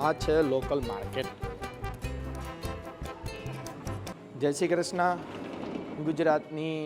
આ છે local market. જય શ્રી કૃષ્ણ ગુજરાતની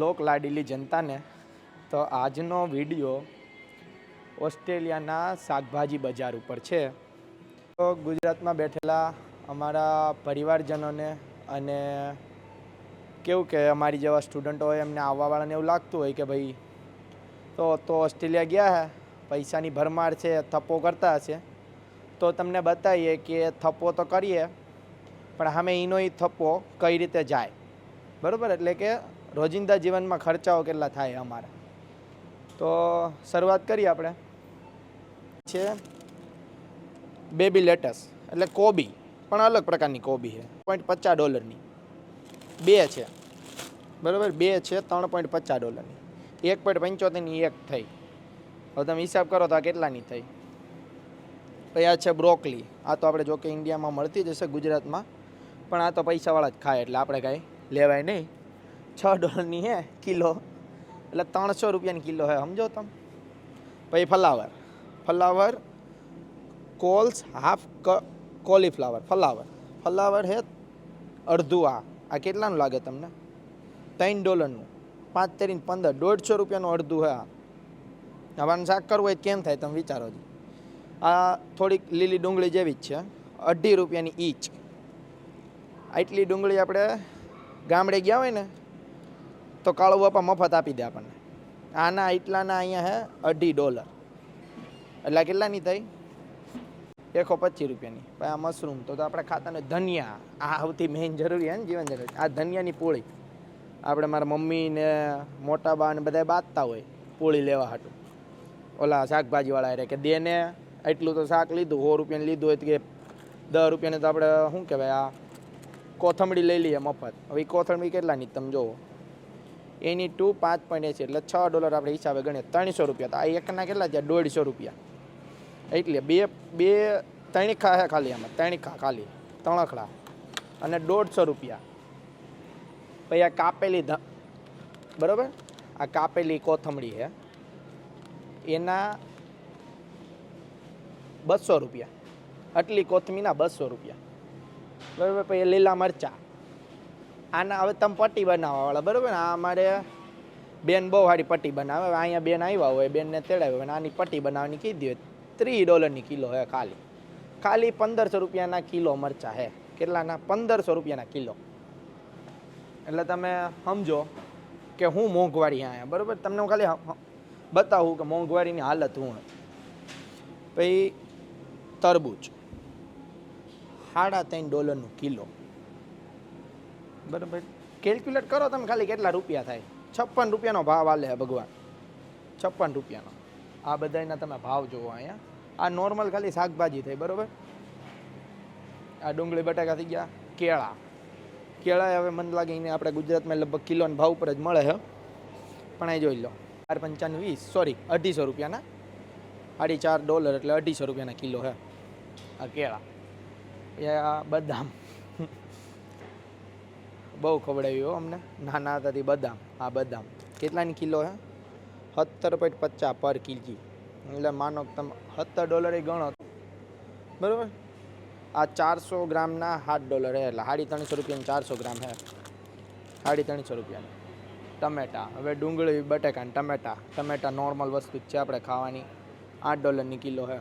લોક લાડીલી જનતાને. તો આજનો વિડીયો ઓસ્ટ્રેલિયાના શાકભાજી બજાર ઉપર છે. તો ગુજરાતમાં બેઠેલા અમારા પરિવારજનોને અને કેવું કે અમારી જેવા સ્ટુડન્ટો હોય એમને આવવાવાળાને એવું લાગતું હોય કે ભાઈ તો ઓસ્ટ્રેલિયા ગયા હે, પૈસાની ભરમાર છે, થપ્પો કરતા હશે. તો તમને બતાવીએ કે થપ્પો તો કરીએ પણ સામે એનો થપ્પો કઈ રીતે જાય, બરાબર? એટલે કે રોજિંદા જીવનમાં ખર્ચાઓ કેટલા થાય અમારા. તો શરૂઆત કરીએ આપણે. છે બેબી લેટસ એટલે કોબી, પણ અલગ પ્રકારની કોબી છે. $0.50 બે છે, બરાબર? બે છે $3.50. $1.75 એક થઈ. હવે તમે હિસાબ કરો તો આ કેટલાની થઈ. પછી આ છે બ્રોકલી. આ તો આપણે જો કે ઇન્ડિયામાં મળતી જ હશે, ગુજરાતમાં, પણ આ તો પૈસાવાળા જ ખાય એટલે આપણે કાંઈ લેવાય નહીં. $6 હે કિલો, એટલે $300 કિલો હે, સમજો તમે. પછી flower calls half cauliflower flower હે અડધું. આ કેટલાનું લાગે તમને? $3. 5 તેરી 15, $150 અડધું હે. હવાનું શાક કરવું હોય કેમ થાય તમે વિચારો છો. આ થોડીક લીલી ડુંગળી જેવી જ છે, $2.50 ઈચ. આટલી ડુંગળી આપણે ગામડે ગયા હોય ને તો કાળુ બાપા મફત આપી દે આપણને. આના એટલાના અહીંયા હે $2.50. એટલે કેટલાની થઈ? $125. પછી આ મશરૂમ તો આપણે ખાતા ને. ધનિયા, આ સૌથી મેઇન જરૂરી હે ને, જીવન જરૂરી. આ ધનિયાની પોળી આપણે મારા મમ્મી ને મોટા બા ને બધા બાંધતા હોય પોળી લેવા હાટું. ઓલા શાકભાજીવાળા રે કે દે ને એટલું તો શાક લીધું, $100 લીધું હોય તો કે $10 તો આપણે શું કહેવાય, આ કોથમડી લઈ લઈએ મફત. હવે એ કોથમડી કેટલાની તમે જુઓ, એની 5.80 એટલે $6 આપણે હિસાબે ગણીએ. $300. તો આ એકના કેટલા થયા? $150. એટલે ત્રણ ખા હે ખાલી આમાં, ખાલી તણખડા અને $150. પછી આ કાપેલી બરાબર, આ કાપેલી કોથમડી છે, એના $200. આટલી કોથમીના $200, બરાબર. પછી લીલા મરચાં, આના હવે તમે પટ્ટી બનાવવાવાળા, બરાબર. આ અમારે બેન બહુ સારી પટ્ટી બનાવે. અહીંયા બેન આવ્યા હોય, બેનને તેડાવ્યો હોય, આની પટ્ટી બનાવવાની કીધી હોય. $3 કિલો હે ખાલી $1500 કિલો મરચાં હે. કેટલાના? $1500 કિલો. એટલે તમે સમજો કે હું મોંઘવારી અહીંયા, બરાબર. તમને હું ખાલી બતાવું કે મોંઘવારીની હાલત હું. પછી તરબૂચ $3.50 કિલો, બરાબર. કેલ્ક્યુલેટ કરો તમે ખાલી કેટલા રૂપિયા થાય. $56 ભાવ આલે હે ભગવાન, $56. આ બધાના તમે ભાવ જુઓ અહીંયા. આ નોર્મલ ખાલી શાકભાજી થઈ, બરાબર. આ ડુંગળી બટાકા થઈ ગયા. કેળા હવે મને લાગે એને આપણે ગુજરાતમાં લગભગ કિલોના ભાવ ઉપર જ મળે છે, પણ અહીં જોઈ લો. 4.25, સોરી $250. $4.5 એટલે $250 કિલો હે આ કેળા. એ આ બદામ બહુ ખવડાવ્યું અમને નાના હતાથી બદામ. આ બદામ કેટલાની કિલો હે? $17.50 પર કિલો. એટલે માનો તમે $17 ગણો, બરાબર. આ 400 ગ્રામના $7 હે, એટલે $350 400 ગ્રામ હે, $350. ટમેટા, હવે ડુંગળી બટાકા ટમેટા નોર્મલ વસ્તુ જ છે આપણે ખાવાની. $8 કિલો હે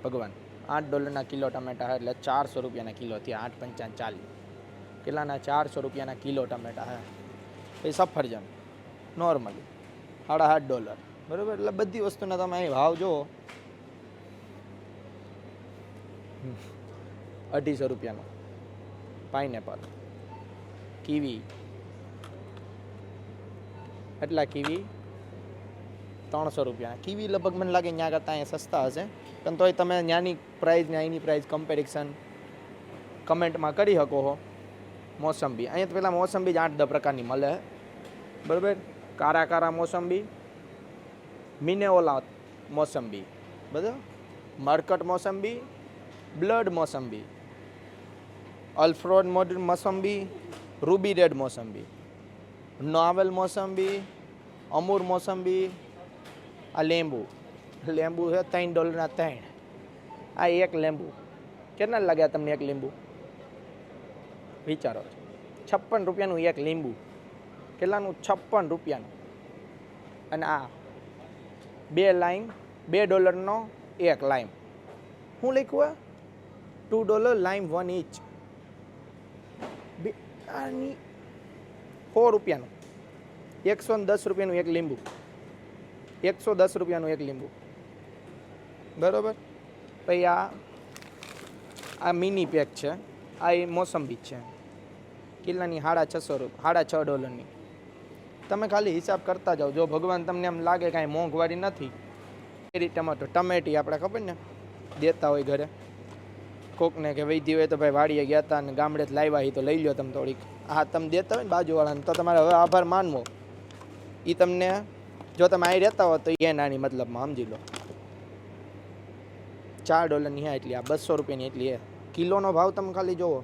ભગવાન. $8 કિલો ટમેટા હે, એટલે $400 કિલો થયા. 8 × 5 = 40. કેટલાના? $400 કિલો ટમેટા હે. પછી સફરજન નોર્મલી $7.5, બરાબર. એટલે બધી વસ્તુના તમે અહીં ભાવ જુઓ. $250. પાઇનેપલ, કીવી, એટલા કીવી $300. કીવી લગભગ મને લાગે ત્યાં કરતાં અહીંયા સસ્તા હશે, પણ તોય તમે ત્યાંની પ્રાઇસ ને અહીંની પ્રાઇસ કમ્પેરિઝન કમેન્ટમાં કરી શકો છો. મોસંબી, અહીંયા તો પેલા મોસંબી જ 8-10 પ્રકારની મળે, બરાબર. કારા મોસંબી, મિનેઓલા મોસંબી, બરાબર. મરકટ મોસંબી, બ્લડ મોસંબી, અલ્ફ્રોડ મોસંબી, રૂબી રેડ મોસંબી, નોવેલ મોસંબી, અમૂર મોસંબી. આ લેંબુ છે $3 ના 3. આ એક લીંબુ કેટલા લાગ્યા તમને એક લીંબુ? વિચારો. 56 રૂપિયાનું એક લીંબુ. કેટલાનું? 56 રૂપિયાનું. અને આ 2 લાઈમ, $2 એક લાઈમ. શું લખ્યું? $2 લાઈમ 1 ઇચ. આની 4 રૂપિયાનું. 110 રૂપિયાનું એક લીંબુ. 110 રૂપિયાનું એક લીંબુ. બરોબર. પછી આ મિની પેક છે. આ એ મોસંબી છે. કિલ્લાની $6.5. તમે ખાલી હિસાબ કરતા જાઓ. જો ભગવાન તમને એમ લાગે કાંઈ મોંઘવારી નથી, કેરી ટમેટી આપણે ખબર ને દેતા હોય ઘરે કોકને કે વૈધી હોય તો ભાઈ વાડીએ ગયા હતા અને ગામડે લાવ્યા હોય તો લઈ લો તમે થોડીક. હા, તમે દેતા હોય ને બાજુવાળાને તો તમારે હવે આભાર માનવો. એ તમને જો તમે અહીં રહેતા હો તો એ નાની મતલબમાં સમજી લો. $4 હા એટલી. આ 200 રૂપિયાની એટલી હે. કિલોનો ભાવ તમે ખાલી જુઓ.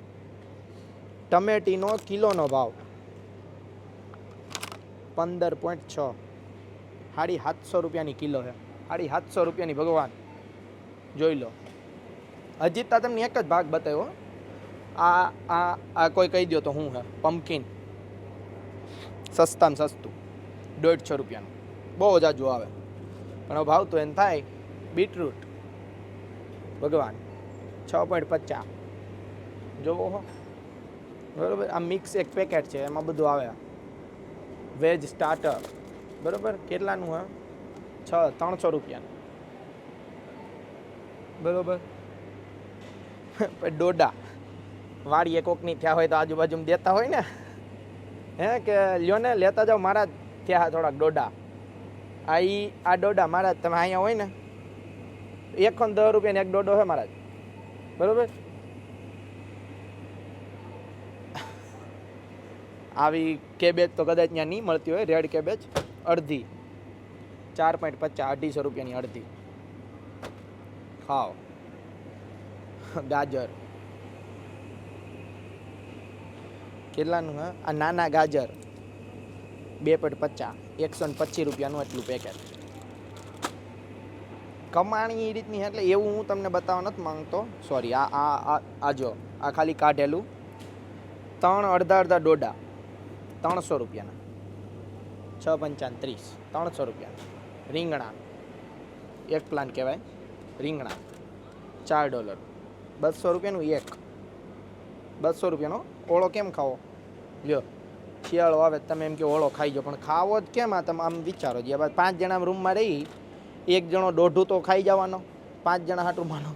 ટમેટીનો કિલોનો ભાવ 15.6. 750 રૂપિયાની કિલો છે. 750 રૂપિયાની. ભગવાન જોઈ લો. હજી તા તમને એક જ ભાગ બતાવ્યો. આ કોઈ કહી દો તો હું હે પમ્પકિન. સસ્તામાં સસ્તું 150 રૂપિયાનું. બહુ જાજુ આવે પણ ભાવ તો એને થાય. બીટરૂટ ભગવાન 6.50. જોવો હો. બરાબર. આ મિક્સ એક પેકેટ છે, એમાં બધું આવે. Veg starter. બરાબર. કેટલાનું હે? 300 રૂપિયાનું. બરાબર. ડોડા વાડીએ કોકની થયા હોય તો આજુબાજુમાં દેતા હોય ને, હે કે લ્યો ને લેતા જાઓ મારા થયા થોડાક ડોડા. આ ડોડા મારા તમે અહીંયા હોય ને 10 રૂપિયાની એક ડોડો છે મારા. બરાબર. આવી કેબેજ તો કદાચ ત્યાં નહીં મળતી હોય. રેડ કેબેજ અડધી 4.50. 250 રૂપિયાની અડધી. ખાઓ. ગાજર કેટલાનું હે? આ નાના ગાજર 2.50. 125 રૂપિયાનું એટલું પેકેટ. કમાણી એ રીતની એટલે એવું હું તમને બતાવવા નથી માંગતો. સોરી. આ જો આ ખાલી કાઢેલું 3 અડધા ડોડા 300 રૂપિયાના. 6.35. 300 રૂપિયાના. રીંગણા એક પ્લાન્ટ કહેવાય. રીંગણા $4. 200 રૂપિયાનું એક. 200 રૂપિયાનો ઓળો કેમ ખાવો? લ્યો શિયાળો આવે તમે એમ કે ઓળો ખાઈ જાઓ, પણ ખાવો જ કેમ? આ તમે આમ વિચારો. જે 5 જણા રૂમમાં રહી, એક જણો દોઢું તો ખાઈ જવાનો. 5 જણા હાટું માનો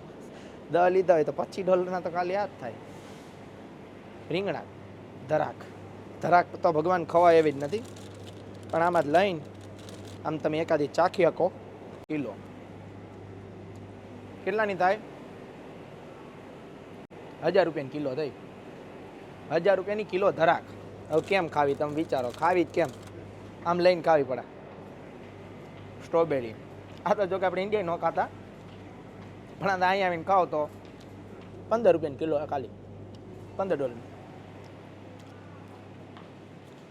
10 લીધા હોય તો $25 તો ખાલી આ જ થાય. રીંગણા ધરાક તો ભગવાન ખવાય એવી જ નથી, પણ આમાં જ લઈને આમ તમે એકાદી ચાખી શકો. કિલો કેટલાની થાય? 1000 રૂપિયાની કિલો થઈ. 1000 રૂપિયાની કિલો ધરાક. હવે કેમ ખાવી તમે વિચારો. ખાવી જ કેમ? આમ લઈને ખાવી પડે. સ્ટ્રોબેરી આ તો જો કે આપણે ઇન્ડિયા ન ખાતા, પણ અહીંયા આવીને ખાઓ તો 15 રૂપિયાની કિલો ખાલી. $15.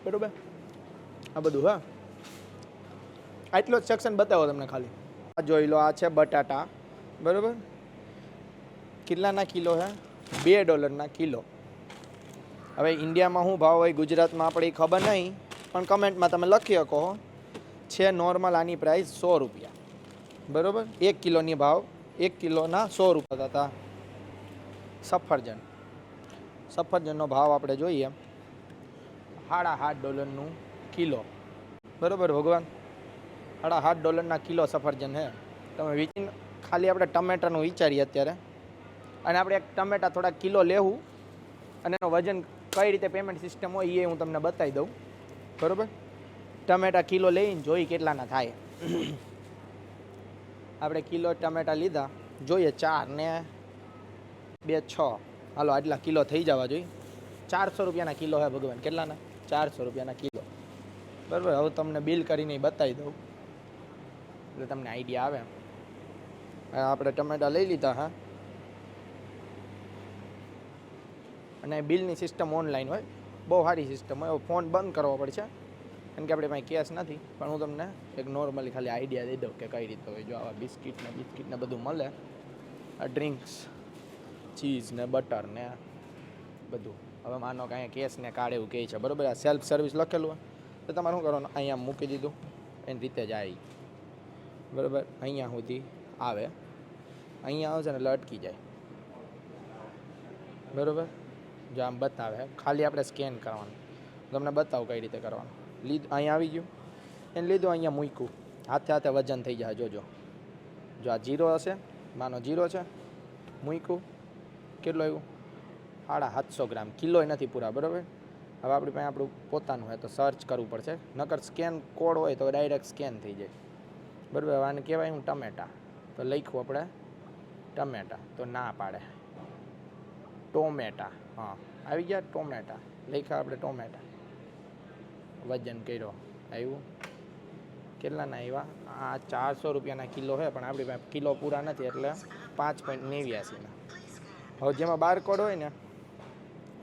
બરોબર. આ બધું હા આટલો જ સેક્શન બતાવો તમને ખાલી. આ જોઈ લો. આ છે બટાટા. બરાબર. કેટલાના કિલો છે? $2 કિલો. હવે ઇન્ડિયામાં શું ભાવ હોય, ગુજરાતમાં આપણે ખબર નહીં, પણ કમેન્ટમાં તમે લખી શકો. છે નોર્મલ આની પ્રાઇસ 100 રૂપિયા. બરાબર. 1 કિલોની ભાવ 1 કિલોના 100 રૂપિયા હતા. સફરજનનો ભાવ આપણે જોઈએ $7.5 કિલો. બરાબર. ભગવાન $7.5 કિલો સફરજન છે. તમે વિચાર ખાલી આપણે ટમેટાનું વિચારીએ અત્યારે, અને આપણે એક ટમેટા થોડા કિલો લેવું અને એનું વજન કઈ રીતે પેમેન્ટ સિસ્ટમ હોય એ હું તમને બતાવી દઉં. બરાબર. ટમેટા કિલો લઈને જોઈ કેટલાના થાય. આપણે કિલો ટમેટા લીધા, જોઈએ 4 ને 2 6. હાલો આટલા કિલો થઈ જવા જોઈએ. 400 રૂપિયાના કિલો હે ભગવાન. કેટલાના? 400 રૂપિયાના કિલો. બરાબર. હવે તમને બિલ કરીને બતાવી દઉં એટલે તમને આઈડિયા આવે. આપણે ટમેટા લઈ લીધા. હા, અને બિલની સિસ્ટમ ઓનલાઈન હોય. બહુ સારી સિસ્ટમ હોય. ફોન બંધ કરવો પડશે કારણ કે આપણે પાસે કેશ નથી, પણ હું તમને એક નોર્મલી ખાલી આઈડિયા દઈ દઉં કે કઈ રીતે હોય. જો આવા બિસ્કિટને બધું મળે. આ ડ્રિંક્સ ચીઝ ને બટર ને બધું. હવે માનો કે અહીંયા કેશ ને કાર્ડ એવું કહે છે, બરાબર. આ સેલ્ફ સર્વિસ લખેલું હોય તો તમારે શું કરવાનું, અહીંયા મૂકી દીધું, એની રીતે જાય, બરાબર. અહીંયા સુધી આવે, અહીંયા આવશે ને એટલે અટકી જાય, બરાબર. જો આમ બતાવે, ખાલી આપણે સ્કેન કરવાનું. તમને બતાવું કઈ રીતે કરવાનું. અહીંયા આવી ગયું, એને લીધું, અહીંયા મૂક્યું, હાથે હાથે વજન થઈ જાય. જોજો, જો આ 0 હશે, માનો 0 છે, મૂક્યું, કેટલું આવ્યું, 750 ગ્રામ, કિલોય નથી પૂરા, બરાબર. હવે આપણી પાસે આપણું પોતાનું હોય તો સર્ચ કરવું પડશે, નકર સ્કેન કોડ હોય તો ડાયરેક્ટ સ્કેન થઈ જાય, બરાબર. હવે આને કહેવાય હું ટમેટા, તો લખ્યું આપણે ટમેટા, તો ના પાડે, ટોમેટા, હા આવી ગયા ટોમેટા, લખ્યા આપણે ટોમેટા, વજન કર્યો, આવ્યું, કેટલાના આવ્યા, આ 400 રૂપિયાના કિલો છે, પણ આપણી પાસે કિલો પૂરા નથી એટલે 5.89ના. હવે જેમાં બારકોડ હોય ને,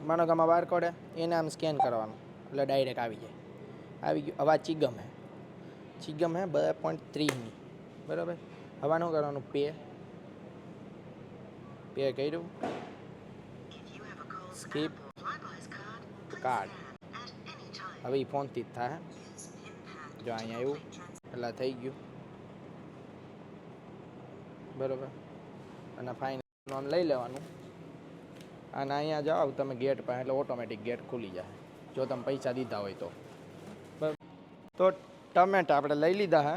માનો કે આમાં બારકોડ એને આમ સ્કેન કરવાનું એટલે ડાયરેક્ટ આવી જાય. આવી ગયું. હવે આ ચીગમ હે 2.30ની, બરાબર. હવે શું કરવાનું, પે કર્યું, સ્કીપ કાર્ડ. હવે એ ફોનથી જ થાય, જો અહીંયા આવ્યું એટલે થઈ ગયું, બરાબર. અને ફાઇનલ આમ લઈ લેવાનું, અને અહીંયા જાઓ તમે ગેટ પાસે એટલે ઓટોમેટિક ગેટ ખુલી જાય, જો તમે પૈસા દીધા હોય તો, બરાબર. તો ટમેટા આપણે લઈ લીધા હે,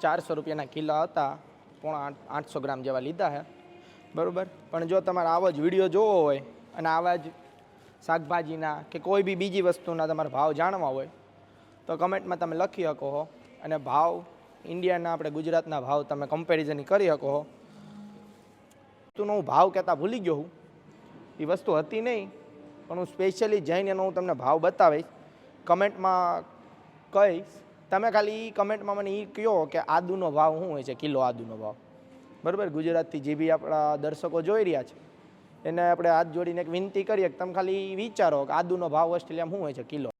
400 રૂપિયાના કિલો હતા, 850 ગ્રામ જેવા લીધા હે, બરાબર. પણ જો તમારે આવો જ વિડીયો જોવો હોય અને આવા જ શાકભાજીના કે કોઈ બી બીજી વસ્તુના તમારે ભાવ જાણવા હોય તો કમેન્ટમાં તમે લખી શકો છો, અને ભાવ ઇન્ડિયાના આપણે ગુજરાતના ભાવ તમે કમ્પેરિઝન કરી શકો છો. વસ્તુનો હું ભાવ કહેતા ભૂલી ગયો હું, એ વસ્તુ હતી નહીં, પણ હું સ્પેશિયલી જઈને એનો હું તમને ભાવ બતાવીશ, કમેન્ટમાં કહીશ. તમે ખાલી કમેન્ટમાં મને એ કહો કે આદુનો ભાવ શું હોય છે, કિલો આદુનો ભાવ, બરાબર. ગુજરાતથી જે બી આપણા દર્શકો જોઈ રહ્યા છે એને આપણે હાથ જોડીને એક વિનંતી કરીએ કે તમે ખાલી વિચારો કે આદુનો ભાવ ઓસ્ટ્રેલિયામાં શું હોય છે કિલો.